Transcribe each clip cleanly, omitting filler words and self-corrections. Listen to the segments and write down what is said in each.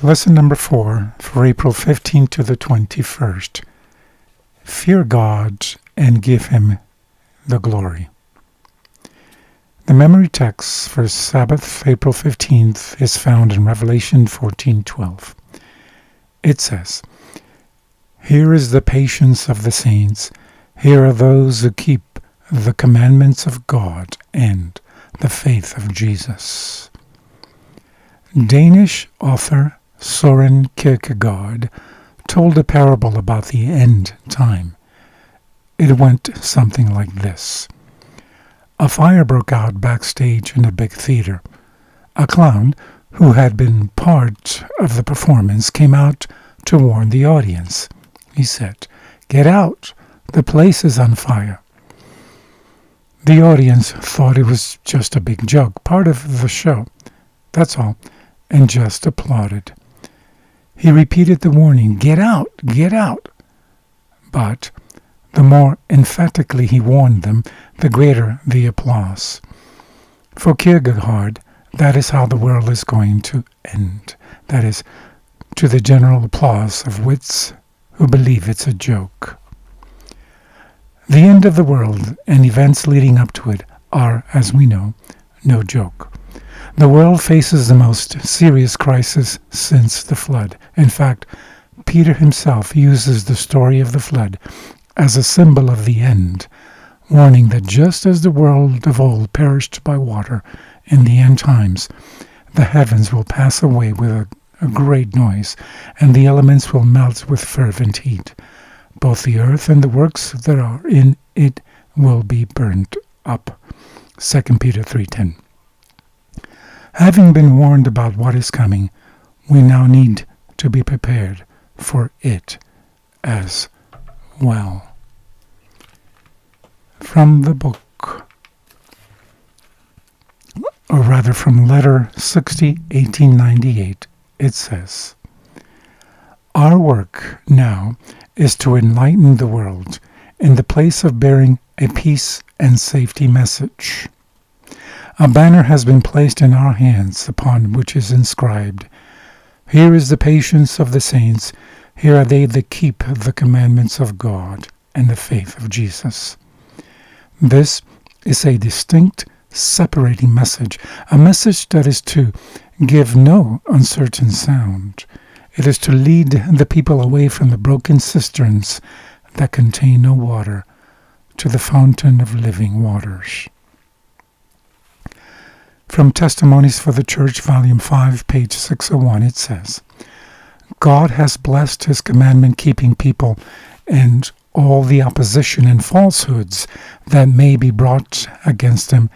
Lesson number 4 for April 15th to the 21st. Fear God and give Him the glory. The memory text for Sabbath, April 15th, is found in Revelation 14:12. It says, "Here is the patience of the saints. Here are those who keep the commandments of God and the faith of Jesus." Danish author Søren Kierkegaard told a parable about the end time. It went something like this. A fire broke out backstage in a big theater. A clown, who had been part of the performance, came out to warn the audience. He said, "Get out! The place is on fire." The audience thought it was just a big joke, part of the show. That's all, and just applauded. He repeated the warning, "Get out! Get out!" But the more emphatically he warned them, the greater the applause. For Kierkegaard, that is how the world is going to end. That is, to the general applause of wits who believe it's a joke. The end of the world and events leading up to it are, as we know, no joke. The world faces the most serious crisis since the flood. In fact, Peter himself uses the story of the flood as a symbol of the end, warning that just as the world of old perished by water in the end times, the heavens will pass away with a great noise, and the elements will melt with fervent heat. Both the earth and the works that are in it will be burnt up. 2 Peter 3:10. Having been warned about what is coming, we now need to be prepared for it as well. From the book, or rather from Letter 60, 1898, it says, "Our work now is to enlighten the world in the place of bearing a peace and safety message. A banner has been placed in our hands upon which is inscribed, 'Here is the patience of the saints. Here are they that keep the commandments of God and the faith of Jesus.'" This is a distinct, separating message, a message that is to give no uncertain sound. It is to lead the people away from the broken cisterns that contain no water to the fountain of living waters. From Testimonies for the Church, Volume 5, page 601, it says, "God has blessed His commandment-keeping people, and all the opposition and falsehoods that may be brought against them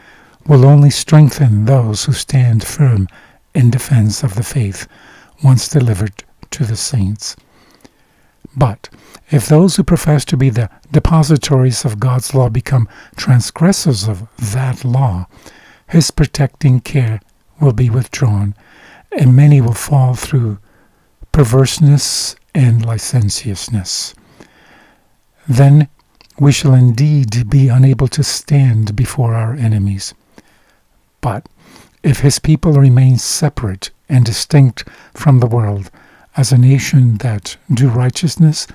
will only strengthen those who stand firm in defense of the faith once delivered to the saints. But if those who profess to be the depositories of God's law become transgressors of that law, His protecting care will be withdrawn, and many will fall through perverseness and licentiousness. Then we shall indeed be unable to stand before our enemies. But if His people remain separate and distinct from the world, as a nation that do righteousness,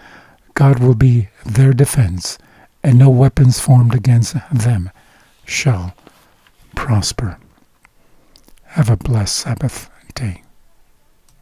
God will be their defense, and no weapons formed against them shall prosper. Have a blessed Sabbath day.